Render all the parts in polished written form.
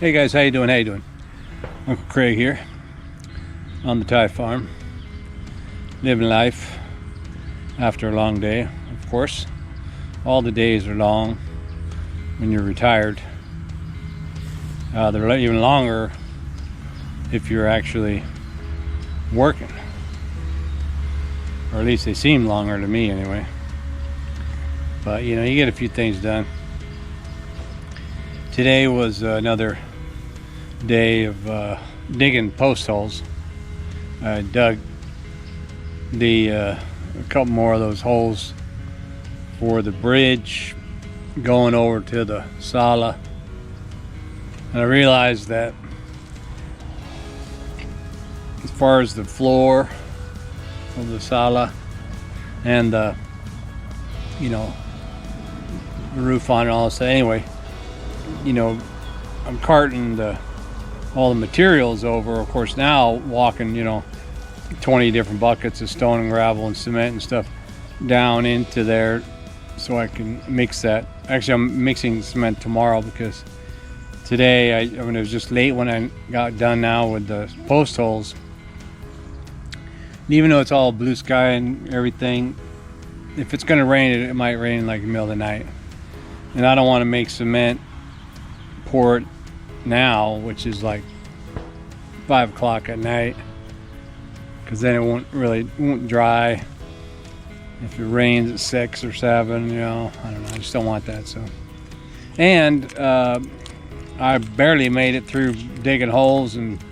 Hey guys, how you doing? How you doing? Uncle Craig here on the Thai farm, living life after a long day. Of course, all the days are long when you're retired. They're even longer if you're actually working, or at least they seem longer to me anyway. But you know, you get a few things done. Today was another day of digging post holes. I dug a couple more of those holes for the bridge going over to the Sala, and I realized that as far as the floor of the Sala and the roof on it, all this. Anyway, I'm carting all the materials over. Of course, now walking 20 different buckets of stone and gravel and cement and stuff down into there so I can mix that. Actually, I'm mixing cement tomorrow because today it was just late when I got done now with the post holes. And even though it's all blue sky and everything, if it's going to rain, it might rain like in the middle of the night. And I don't want to make cement, pour it now, which is like 5 o'clock at night, because then it won't dry. If it rains at 6 or 7, I don't know, I just don't want that. So, and I barely made it through digging holes and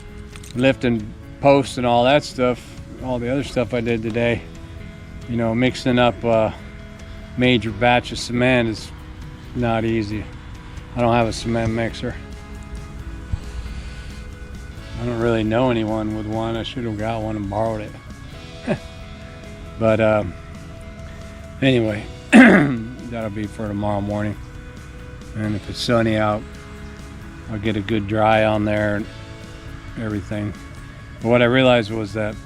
lifting posts and all that stuff, all the other stuff I did today. Mixing up a major batch of cement is not easy. I don't have a cement mixer. I don't really know anyone with one. I should have got one and borrowed it. But anyway, that'll be for tomorrow morning. And if it's sunny out, I'll get a good dry on there and everything. But what I realized was that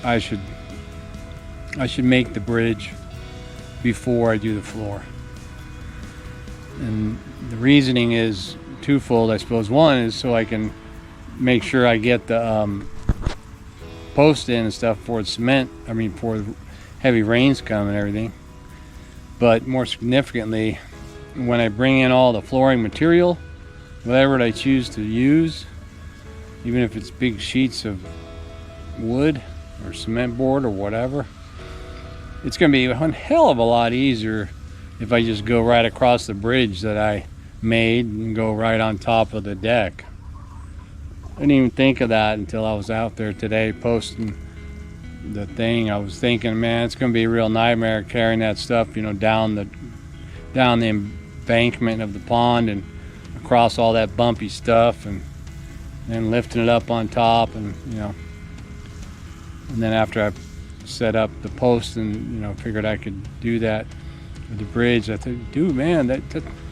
I should make the bridge before I do the floor. And the reasoning is twofold, I suppose. One is so I can make sure I get the post in and stuff for the cement. For heavy rains come and everything. But more significantly, when I bring in all the flooring material, whatever I choose to use, even if it's big sheets of wood or cement board or whatever, it's going to be one hell of a lot easier if I just go right across the bridge that I made and go right on top of the deck. I didn't even think of that until I was out there today posting the thing. I was thinking, man, it's going to be a real nightmare carrying that stuff, down the embankment of the pond and across all that bumpy stuff, and then lifting it up on top, and and then after I set up the post and figured I could do that with the bridge, I thought, dude, man, that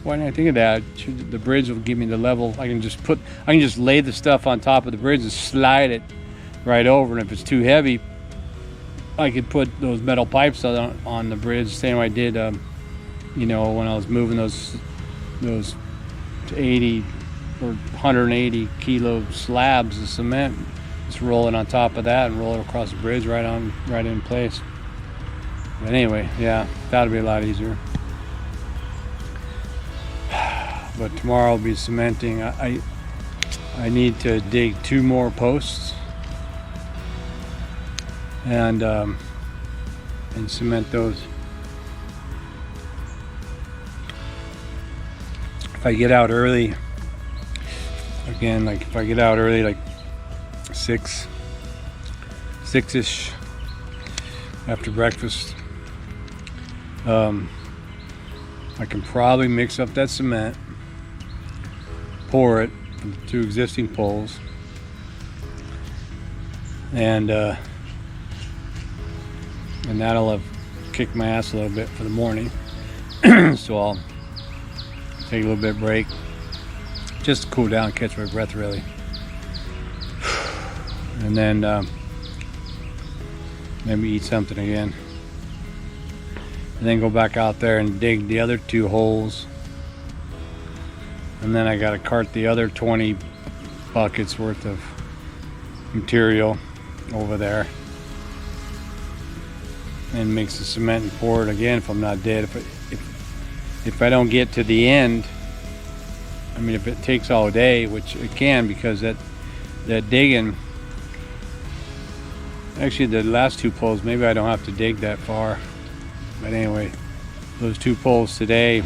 why didn't I think of that? The bridge will give me the level. I can just lay the stuff on top of the bridge and slide it right over. And if it's too heavy, I could put those metal pipes on the bridge, same way I did, when I was moving those 80 or 180 kilo slabs of cement. Just roll it on top of that and roll it across the bridge right in place. But anyway, yeah, that'll be a lot easier. But tomorrow I'll be cementing. I need to dig 2 more posts and cement those. If I get out early, again, if I get out early, like 6-ish after breakfast, I can probably mix up that cement, pour it from the 2 existing poles, and that'll have kicked my ass a little bit for the morning. So I'll take a little bit of break just to cool down, catch my breath really, and then maybe eat something again, and then go back out there and dig the other 2 holes and then I got to cart the other 20 buckets worth of material over there and mix the cement and pour it again if I'm not dead. If I don't get to the end, I mean, if it takes all day, which it can, because that digging, actually the last 2 poles, maybe I don't have to dig that far, but anyway, those 2 poles today,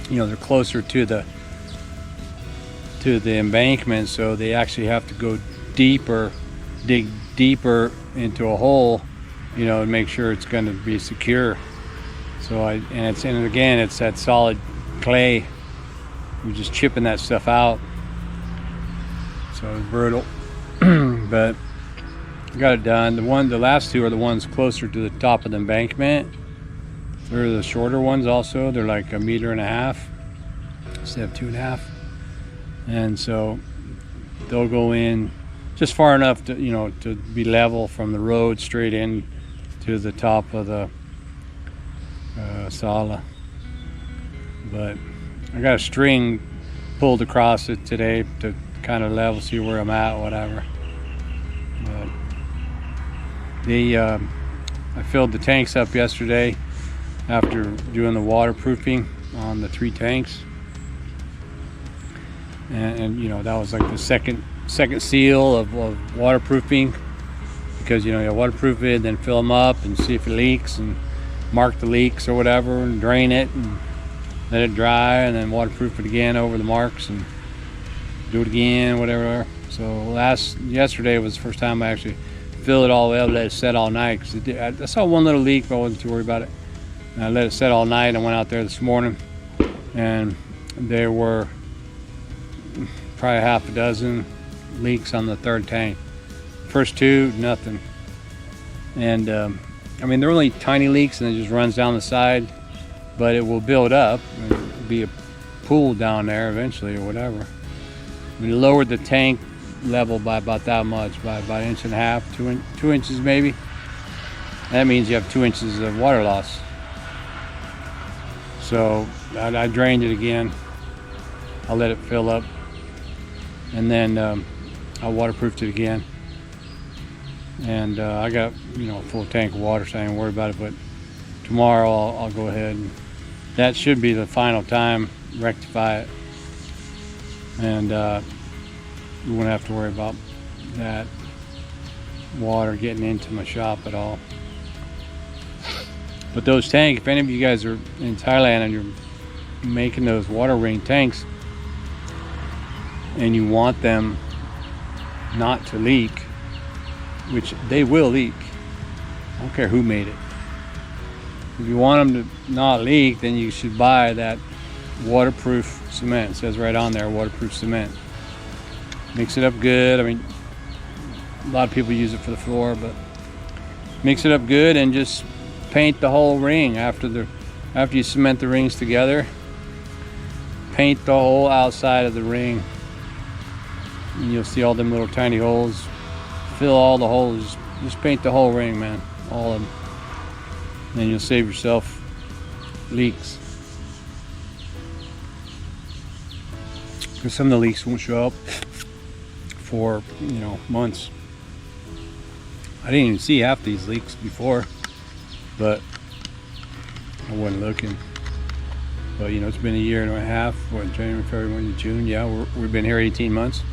you know, they're closer to the embankment, so they actually have to go deeper, dig deeper into a hole, you know, and make sure it's going to be secure. So and again, it's that solid clay. We're just chipping that stuff out, so it's brutal. But I got it done. The last 2 are the ones closer to the top of the embankment. They're the shorter ones also. They're like 1.5 meters instead of 2.5. And so they'll go in just far enough to, you know, to be level from the road straight in to the top of the Sala. But I got a string pulled across it today to kind of level, see where I'm at, whatever. But I filled the tanks up yesterday after doing the waterproofing on the 3 tanks, and you know, that was like the second seal of waterproofing, because you know, you waterproof it, then fill them up and see if it leaks and mark the leaks or whatever and drain it and let it dry, and then waterproof it again over the marks and do it again, whatever. So yesterday was the first time I actually filled it all the way up, let it set all night, because I saw one little leak, but I wasn't too worried about it. And I let it set all night. I went out there this morning, and there were probably 6 leaks on the 3rd tank. First 2, nothing. And I mean, they're only tiny leaks, and it just runs down the side, but it will build up and be a pool down there eventually, or whatever. We lowered the tank level by about that much, by about 1.5 inches, 2 inches maybe. That means you have 2 inches of water loss. So I drained it again. I'll let it fill up, and then I waterproofed it again. And I got, you know, a full tank of water, so I ain't worried about it. But tomorrow I'll go ahead, and that should be the final time, rectify it, and you won't have to worry about that water getting into my shop at all. But those tanks, if any of you guys are in Thailand and you're making those water ring tanks and you want them not to leak, which they will leak, I don't care who made it. If you want them to not leak, then you should buy that waterproof cement. It says right on there, waterproof cement. Mix it up good. I mean, a lot of people use it for the floor, but mix it up good and just paint the whole ring after you cement the rings together. Paint the whole outside of the ring, and you'll see all them little tiny holes. Fill all the holes. Just paint the whole ring, man, all of them. Then you'll save yourself leaks, because some of the leaks won't show up for, you know, months. I didn't even see half these leaks before, but I wasn't looking. But you know, it's been 1.5 years. What, January, February, June? Yeah, we've been here 18 months.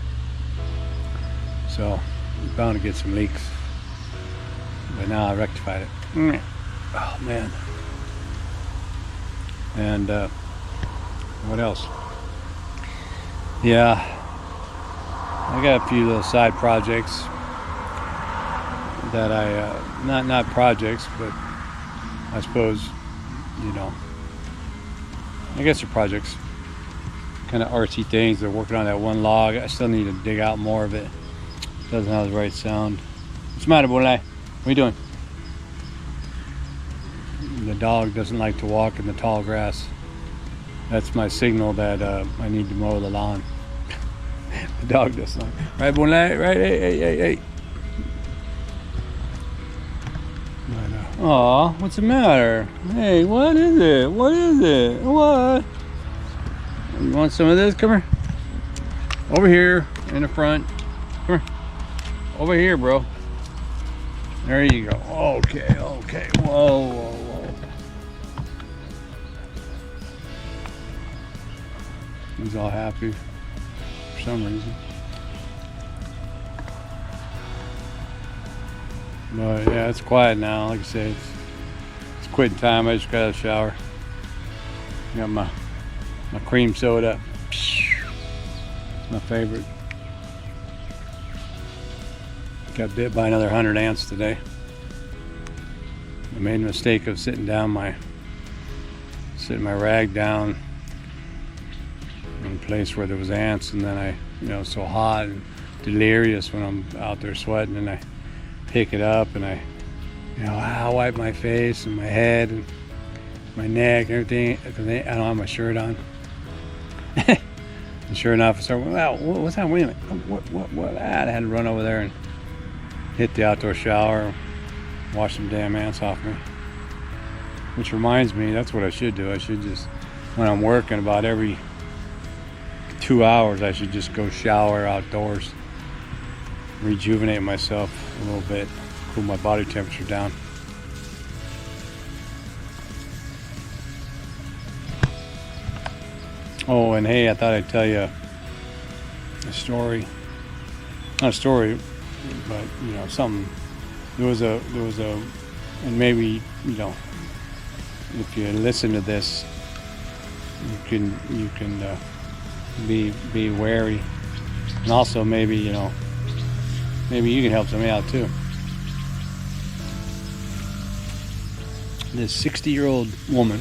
So we're bound to get some leaks. But now I rectified it. Oh man. And what else? Yeah, I got a few little side projects that I not projects, but I suppose, you know, I guess they're projects, kind of artsy things. They're working on that one log. I still need to dig out more of it. Doesn't have the right sound. What's the matter, boy? What are you doing? The dog doesn't like to walk in the tall grass. That's my signal that I need to mow the lawn. The dog does not. Right, boy? Right? Hey. Aw, what's the matter? Hey, what is it? What? You want some of this? Come here. Over here in the front. Come here. Over here, bro. There you go. Okay, okay. Whoa, whoa, whoa. He's all happy for some reason. But yeah, it's quiet now. Like I said, it's quitting time. I just got out of the shower. Got my cream soda. It's my favorite. Got bit by another 100 ants today. I made a mistake of sitting my rag down in a place where there was ants, and then I, so hot and delirious when I'm out there sweating, and I pick it up and I wipe my face and my head and my neck and everything because I don't have my shirt on. And sure enough, I started, wow, what's that? Wait a minute. What? I had to run over there and hit the outdoor shower, wash some damn ants off me. Which reminds me, that's what I should do. I should just, when I'm working, about every 2 hours, I should just go shower outdoors, rejuvenate myself a little bit, cool my body temperature down. Oh, and hey, I thought I'd tell you a story. Not a story, but something. There was a, and maybe if you listen to this, you can be wary, and also maybe maybe you can help somebody out too. This 60-year-old woman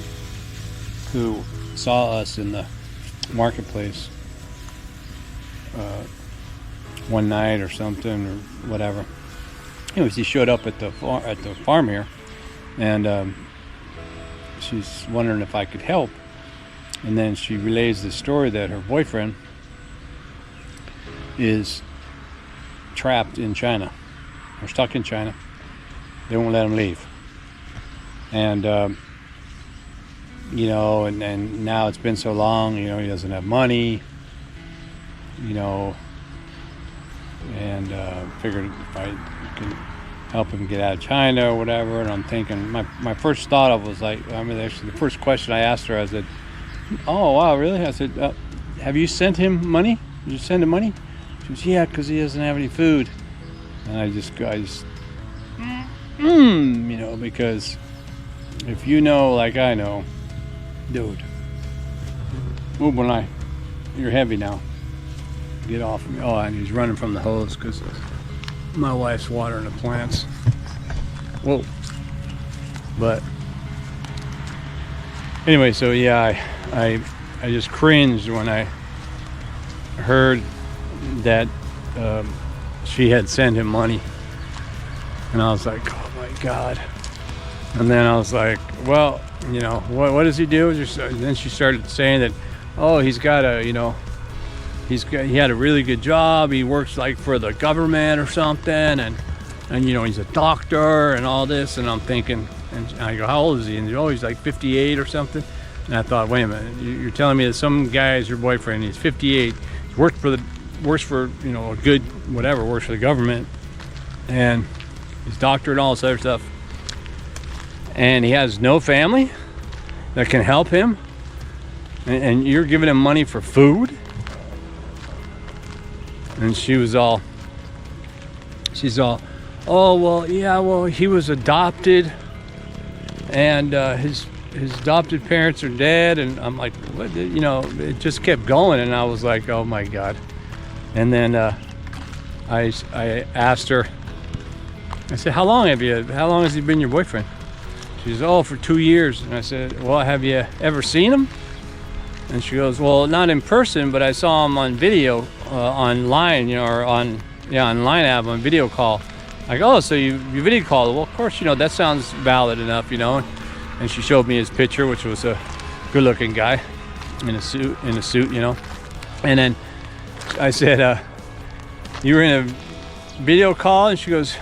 who saw us in the marketplace one night or something or whatever. Anyways, he showed up at the farm here, and she's wondering if I could help. And then she relays the story that her boyfriend is trapped in China. They're stuck in China. They won't let him leave. And and now it's been so long, he doesn't have money, and figured if I can help him get out of China or whatever. And I'm thinking, my first thought was like, actually the first question I asked her, I said, oh wow, really? I said, have you sent him money? Did you send him money? She goes, yeah, because he doesn't have any food. And I just because if like I know, dude, you're heavy now. Get off of me. Oh, and he's running from the hose because my wife's watering the plants. Whoa. But anyway, so yeah, I just cringed when I heard that she had sent him money, and I was like, oh my God. And then I was like, well, what does he do? And then she started saying that, oh, he had a really good job. He works like for the government or something, and he's a doctor and all this. And I'm thinking, and I go, how old is he? And he's like 58 or something. And I thought, wait a minute, you're telling me that some guy is your boyfriend? He's 58. He works for a good whatever, works for the government, and he's a doctor and all this other stuff. And he has no family that can help him, and you're giving him money for food? And she's all, oh, well, yeah, well, he was adopted, and his adopted parents are dead. And I'm like, what? It just kept going, and I was like, oh my God. And then I asked her, I said, how long has he been your boyfriend? She says, oh, for 2 years. And I said, well, have you ever seen him? And she goes, well, not in person, but I saw him on video, online, or online app, on video call. I go, oh, so you video called? Well, of course, that sounds valid enough, And she showed me his picture, which was a good-looking guy in a suit, And then I said, you were in a video call? And she goes,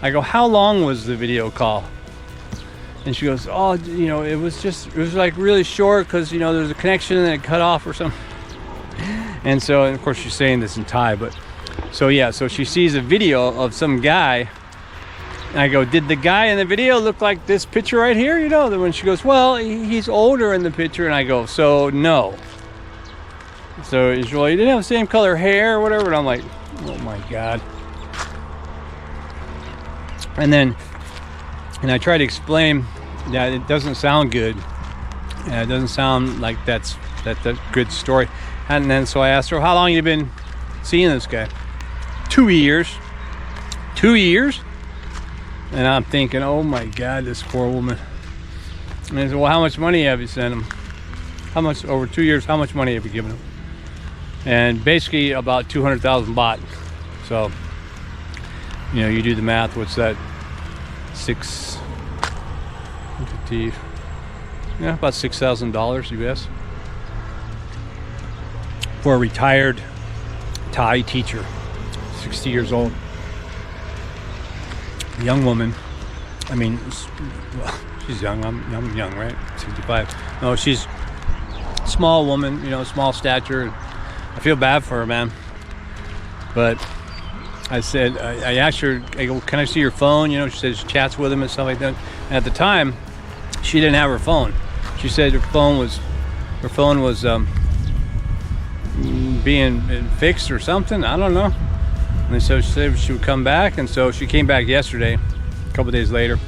I go, how long was the video call? And she goes, oh, you know, it was like really short because, you know, there's a connection and it cut off or something. And so, and of course she's saying this in Thai, but so yeah, so she sees a video of some guy. And I go, did the guy in the video look like this picture right here? You know, when she goes, well, he's older in the picture. And I go, so no. So he's well, he didn't have the same color hair or whatever. And I'm like, oh my God. And I try to explain that it doesn't sound good. It doesn't sound like that's a good story. And then so I asked her, how long you been seeing this guy? 2 years. 2 years? And I'm thinking, oh my God, this poor woman. And I said, well, how much money have you sent him? How much, over 2 years, how much money have you given him? And basically about 200,000 baht. So, you know, you do the math, what's that? 650, yeah, about $6,000 US. For a retired Thai teacher, 60 years old. Young woman. I mean, well, she's young. I'm young, right? 65. No, she's a small woman, you know, small stature. I feel bad for her, man. But I said, I asked her, I go, can I see your phone? You know, she said she chats with him and stuff like that. And at the time, she didn't have her phone. She said her phone was being fixed or something. I don't know. And so she said she would come back, and so she came back yesterday, a couple days later,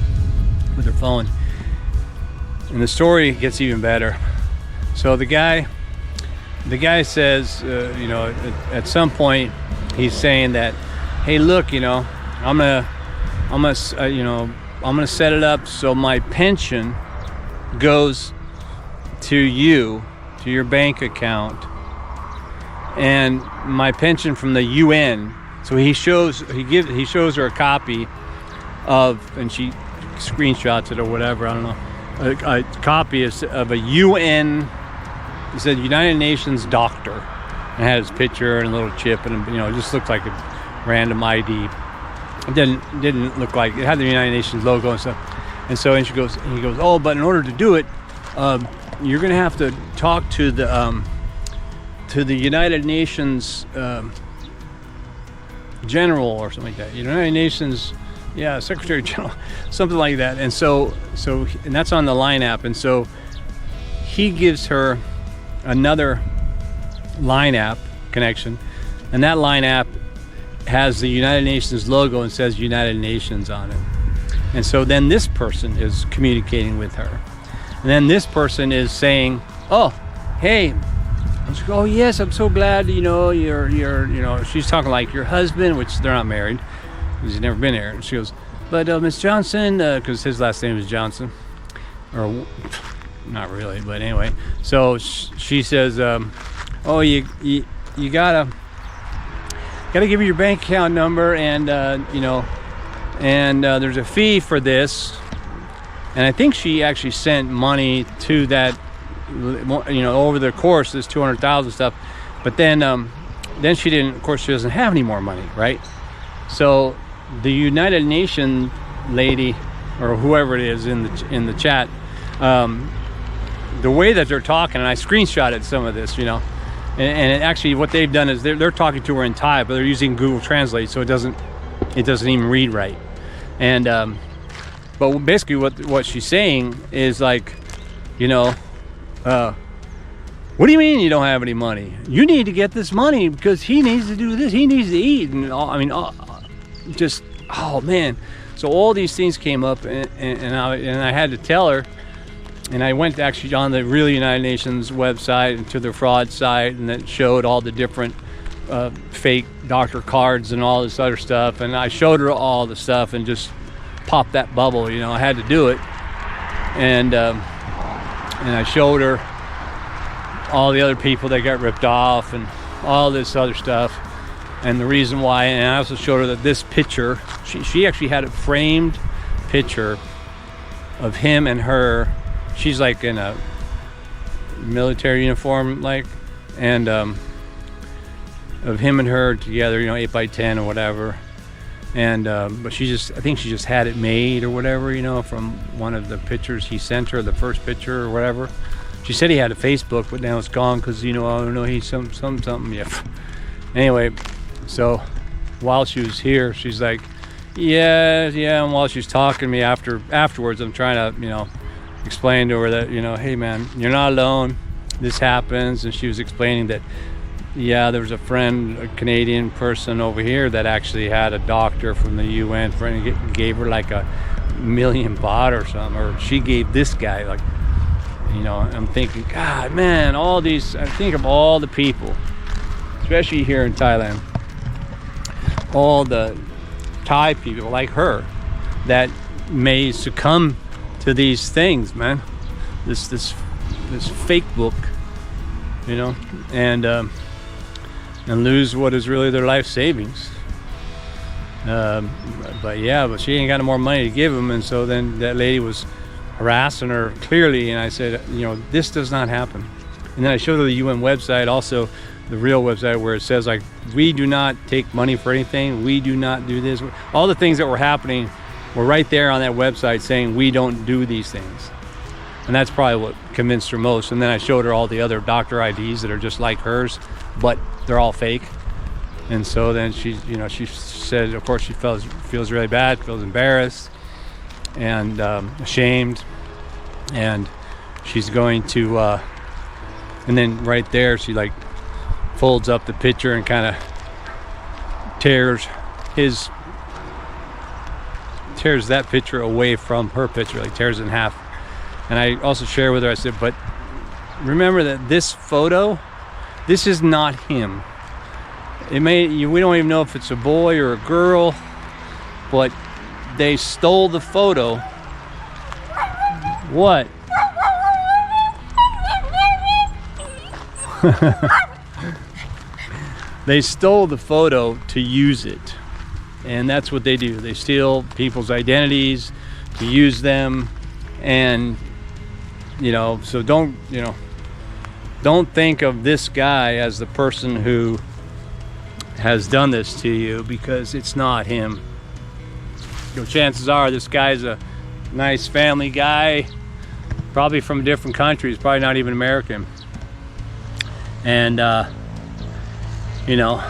with her phone. And the story gets even better. So the guy says, you know, at some point, he's saying that, hey, look, you know, I'm gonna set it up so my pension goes to you, to your bank account, and my pension from the UN. So he shows her a copy of, and she screenshots it or whatever, I don't know, a copy of a UN, it said United Nations doctor, and it had his picture and a little chip, and you know, it just looked like a random ID. It didn't look like, it had the United Nations logo and stuff. And so, and he goes, oh, but in order to do it, you're gonna have to talk to the United Nations General or something like that. United Nations, yeah, Secretary General, something like that. And so, and that's on the Line app. And so he gives her another Line app connection, and that Line app has the United Nations logo and says United Nations on it. And so then this person is communicating with her, and then this person is saying, oh, hey, oh yes, I'm so glad, you know, you're you know, she's talking like your husband, which they're not married because he's never been there. And she goes, but Miss Johnson, because his last name is Johnson, or not really, but anyway. So she says, oh, you gotta give her your bank account number, and you know, and there's a fee for this. And I think she actually sent money to that, you know, over the course, this 200,000 stuff. But then she didn't, of course, she doesn't have any more money, right? So the United Nations lady, or whoever it is in the chat, the way that they're talking, and I screenshotted some of this, you know, and actually what they've done is they're talking to her in Thai, but they're using Google Translate, so it doesn't even read right. And but basically what she's saying is like, you know, what do you mean you don't have any money? You need to get this money because he needs to do this, he needs to eat, and all, I mean, just, oh man. So all these things came up, and I had to tell her. And I went actually on the real United Nations website and to the fraud site, and it showed all the different fake doctor cards and all this other stuff. And I showed her all the stuff and just popped that bubble. You know, I had to do it. And I showed her all the other people that got ripped off and all this other stuff. And the reason why, and I also showed her that this picture, she actually had a framed picture of him and her. She's like in a military uniform, like, and of him and her together, you know, 8x10 or whatever. And but I think she just had it made or whatever, you know, from one of the pictures he sent her, the first picture or whatever. She said he had a Facebook, but now it's gone because, you know, I don't know, he's something. Yeah. Anyway, so while she was here, she's like, yeah. And while she's talking to me afterwards, I'm trying to, you know, explain to her that, you know, hey man, you're not alone. This happens. And she was explaining that, yeah, there was a friend, a Canadian person over here that actually had a doctor from the UN friend and gave her like $1 million baht or something, or she gave this guy like, you know, I'm thinking, God, man, I think of all the people, especially here in Thailand, all the Thai people like her that may succumb to these things, man. This fake book, you know, and lose what is really their life savings. But she ain't got no more money to give him, and so then that lady was harassing her clearly, and I said, you know, this does not happen. And then I showed her the UN website, also the real website, where it says like, we do not take money for anything, we do not do this. All the things that were happening were right there on that website saying we don't do these things. And that's probably what convinced her most. And then I showed her all the other doctor IDs that are just like hers, but they're all fake. And so then she said, of course, she feels really bad, feels embarrassed and ashamed, and she's going to and then right there she like folds up the picture and kind of tears that picture away from her picture, like tears it in half. And I also share with her, I said, but remember that this photo, this is not him. We don't even know if it's a boy or a girl, but they stole the photo. What? They stole the photo to use it. And that's what they do. They steal people's identities to use them. And, you know, so don't think of this guy as the person who has done this to you, because it's not him. You know, chances are this guy's a nice family guy, probably from a different country. He's probably not even American. And, you know,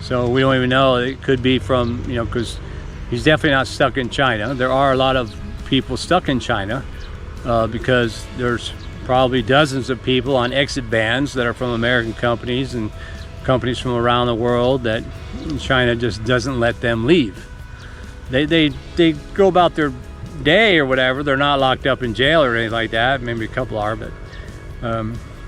so we don't even know. It could be from, you know, because he's definitely not stuck in China. There are a lot of people stuck in China because there's probably dozens of people on exit bans that are from American companies and companies from around the world that China just doesn't let them leave. They go about their day or whatever. They're not locked up in jail or anything like that. Maybe a couple are, but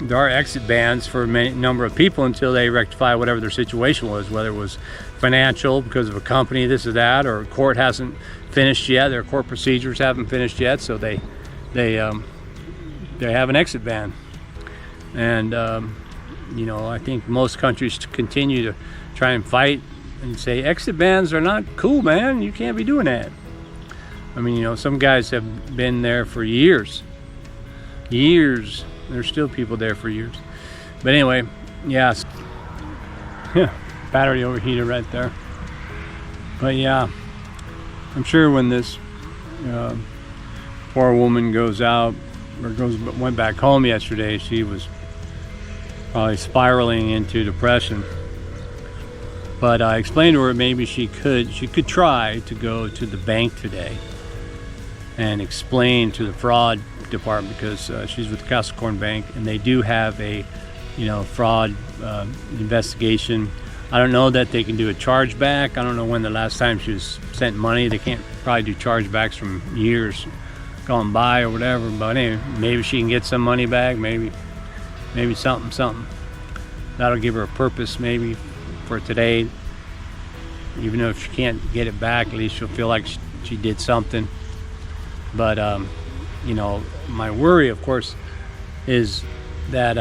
there are exit bans for a number of people until they rectify whatever their situation was, whether it was financial because of a company, this or that, or court hasn't finished yet. Their court procedures haven't finished yet, so they have an exit ban. And you know, I think most countries continue to try and fight and say exit bans are not cool, man. You can't be doing that. I mean, you know, some guys have been there for years. There's still people there for years. But anyway, yeah, battery overheated right there. But yeah, I'm sure when this poor woman goes out or went back home yesterday, she was probably spiraling into depression. But I explained to her maybe she could try to go to the bank today and explain to the fraud department, because she's with the Capricorn Bank and they do have a, you know, fraud investigation. I don't know that they can do a chargeback. I don't know when the last time she was sent money. They can't probably do chargebacks from years gone by or whatever. But anyway, maybe she can get some money back. Maybe something that'll give her a purpose maybe for today. Even though if she can't get it back, at least she'll feel like she did something. But you know, my worry, of course, is that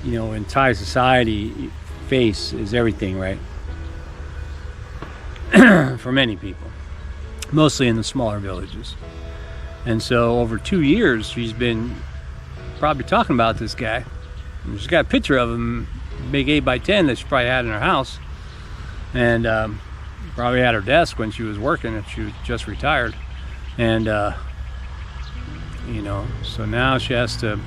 you know, in Thai society, face is everything, right? For many people, mostly in the smaller villages. And so over 2 years, she's been probably talking about this guy. And she's got a picture of him, big 8x10 that she probably had in her house. And probably at her desk when she was working, if she was just retired. And you know, so now she has to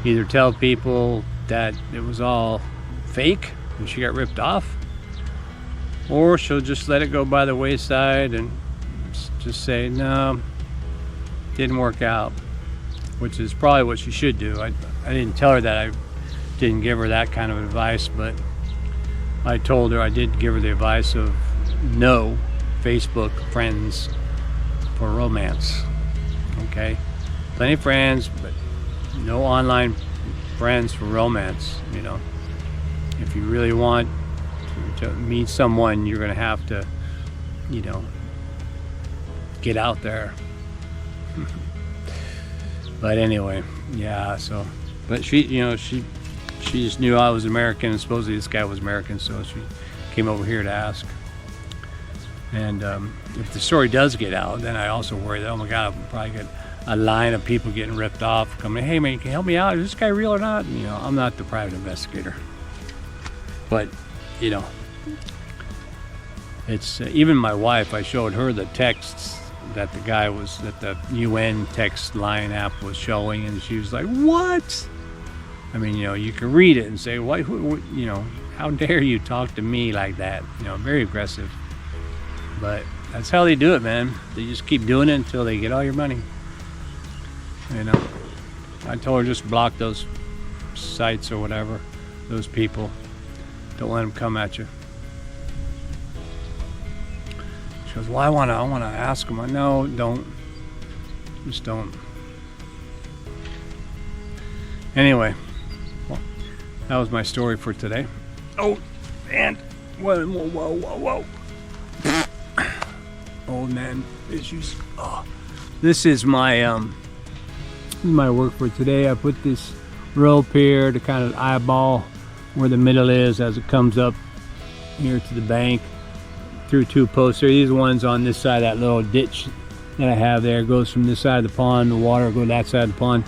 either tell people that it was all fake and she got ripped off, or she'll just let it go by the wayside and just say, no, didn't work out, which is probably what she should do. I didn't tell her that. I didn't give her that kind of advice, but I told her, I did give her the advice of no Facebook friends for romance. Okay, plenty of friends, but no online friends for romance. You know, if you really want to meet someone, you're gonna have to, you know, get out there. But anyway, yeah, so, but she, you know, she just knew I was American, and supposedly this guy was American, so she came over here to ask. And if the story does get out, then I also worry that, oh my God, I'll probably get a line of people getting ripped off, coming, hey man, can you help me out? Is this guy real or not? And, you know, I'm not the private investigator. But, you know, it's, even my wife, I showed her the texts that the guy was, that the UN text line app was showing, and she was like, what? I mean, you know, you can read it and say, what, you know, how dare you talk to me like that? You know, very aggressive. But that's how they do it, man. They just keep doing it until they get all your money. You know, I told her just block those sites or whatever, those people. Don't let them come at you. She goes, well, I want to ask them. I know, don't. Just don't. Anyway, well, that was my story for today. Oh, and whoa. Old man issues. Oh, this is my work for today. I put this rope here to kind of eyeball where the middle is as it comes up here to the bank through two posts. These ones on this side, that little ditch that I have there goes from this side of the pond. The water will go to that side of the pond,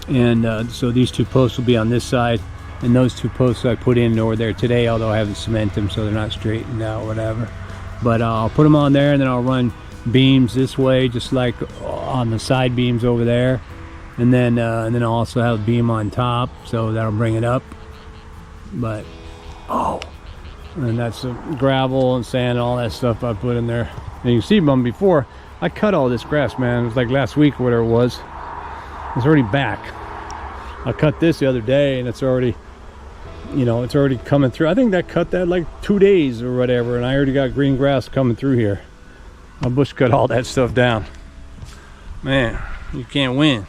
and so these two posts will be on this side, and those two posts I put in over there today, although I haven't cemented them so they're not straightened out, whatever. But I'll put them on there, and then I'll run beams this way, just like on the side beams over there, and then I'll also have a beam on top, so that'll bring it up. But and that's some gravel and sand and all that stuff I put in there. And you see them before. I cut all this grass, man. It was like last week or whatever it was. It's already back. I cut this the other day, and it's already, you know, it's already coming through. I think that cut that like 2 days or whatever, and I already got green grass coming through here. I bush cut all that stuff down. Man, you can't win.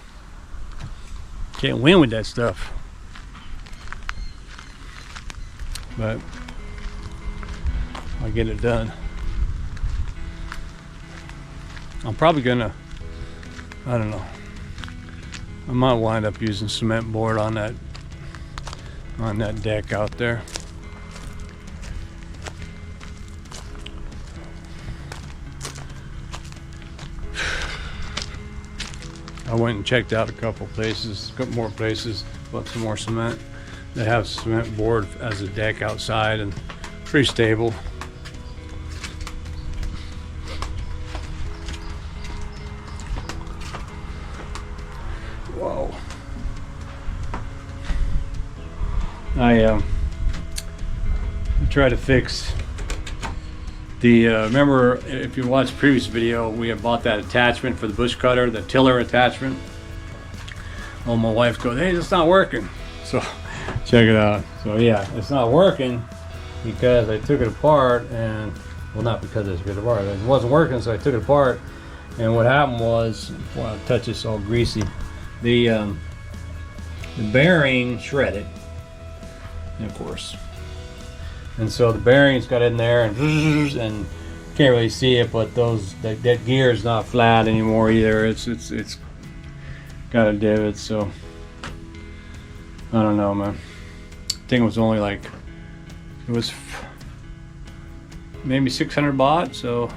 Can't win with that stuff. But I'll get it done. I'm probably gonna, I don't know, I might wind up using cement board on that deck out there. I went and checked out a couple places, a couple more places, bought some more cement. They have cement board as a deck outside and pretty stable. Whoa. I try to fix the, remember if you watched the previous video, we had bought that attachment for the bush cutter, the tiller attachment. Well, my wife goes, hey, it's not working. So check it out. So yeah, it's not working because I took it apart, and well, not because I took it apart, it wasn't working, so I took it apart, and what happened was, well, I'll touch this all greasy, the bearing shredded, of course, and so the bearings got in there, and can't really see it, but that gear is not flat anymore either. It's got a divot, so I don't know, man. I think it was only like, it was maybe 600 baht, so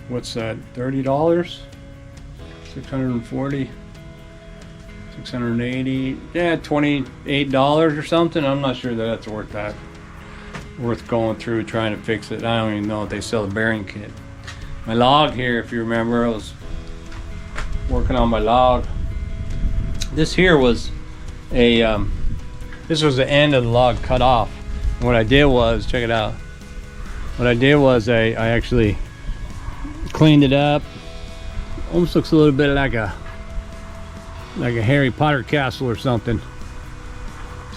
what's that, $30? 640, 680, yeah, $28 or something. I'm not sure that that's worth that. worth going through trying to fix it. I don't even know if they sell a bearing kit. My log here, if you remember, I was working on my log. This here was a this was the end of the log cut off. And what I did was, check it out. What I did was I actually cleaned it up. Almost looks a little bit like a Harry Potter castle or something.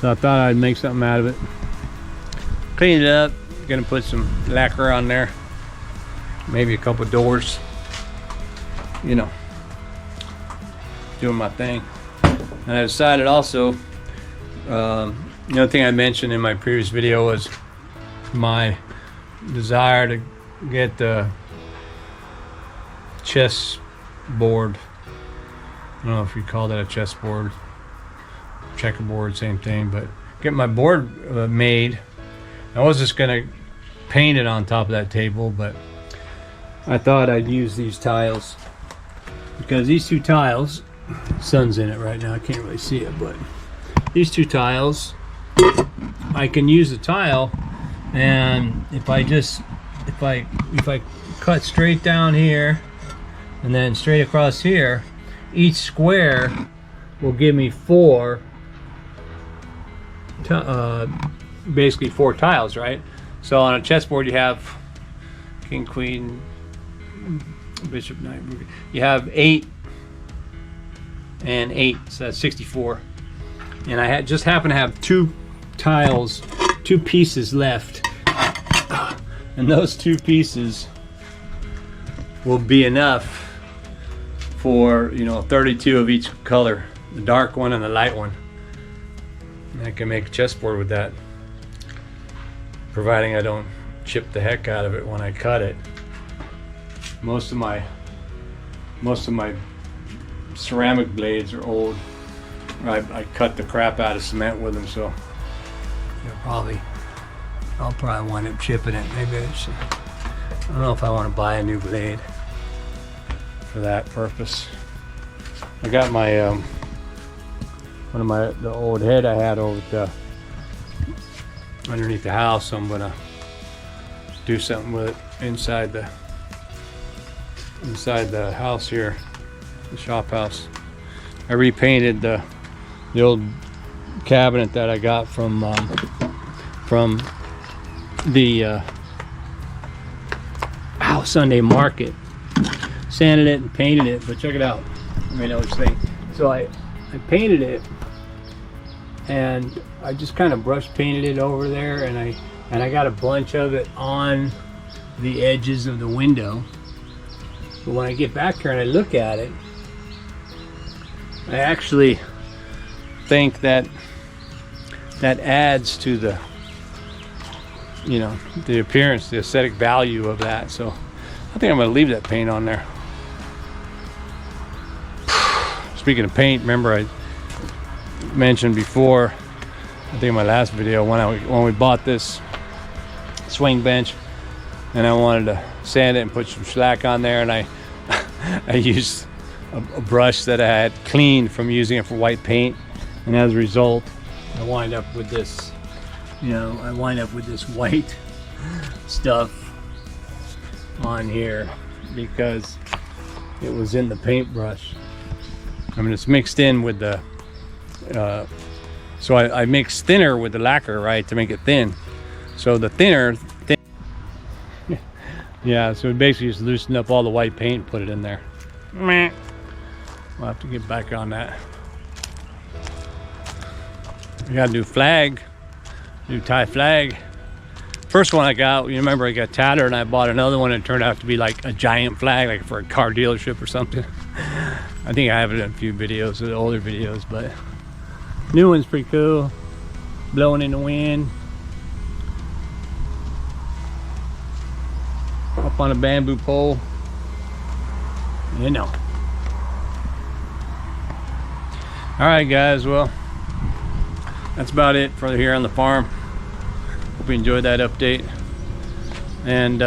So I thought I'd make something out of it. Cleaned it up. Gonna put some lacquer on there. Maybe a couple doors. You know, doing my thing. And I decided also, the other thing I mentioned in my previous video was my desire to get the chess board. I don't know if you call that a chess board, checkerboard, same thing, but get my board made. I was just gonna paint it on top of that table, but I thought I'd use these tiles because these two tiles, sun's in it right now, I can't really see it, but these two tiles, I can use the tile, and if I cut straight down here and then straight across here, each square will give me basically four tiles, right? So on a chessboard you have king, queen, bishop, knight, you have 8 and 8, so that's 64. And I just happen to have two pieces left, and those two pieces will be enough for, you know, 32 of each color, the dark one and the light one. And I can make a chessboard with that, providing I don't chip the heck out of it when I cut it. Most of my ceramic blades are old. I cut the crap out of cement with them, so I'll probably wind up chipping it. Maybe I don't know if I want to buy a new blade for that purpose. I got my the old head I had over underneath the house, so I'm gonna do something with it inside the house here, the shop house. I repainted the old cabinet that I got from the Sunday market. Sanded it and painted it, but check it out. I mean, I was saying, so I painted it, and I just kind of brush painted it over there, and I got a bunch of it on the edges of the window. But when I get back here and I look at it, I actually think that adds to the, you know, the appearance, the aesthetic value of that. So I think I'm going to leave that paint on there. Speaking of paint, remember I mentioned before, I think in my last video, when we bought this swing bench, and I wanted to sand it and put some shellac on there, and I used a brush that I had cleaned from using it for white paint, and as a result I wind up with this, you know, white stuff on here because it was in the paintbrush. I mean, it's mixed in with the so I mixed thinner with the lacquer, right, to make it thin. So the thin yeah, so it basically just loosened up all the white paint and put it in there. Meh. We'll have to get back on that. I got a new flag, new Thai flag. First one I got, you remember, I got tattered, and I bought another one, and it turned out to be like a giant flag, like for a car dealership or something. I think I have it in a few videos, the older videos, but new one's pretty cool. Blowing in the wind. Up on a bamboo pole. You know. Alright guys, well, that's about it for here on the farm. Hope you enjoyed that update. And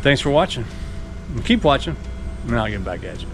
thanks for watching. And keep watching, and I'll get back at you.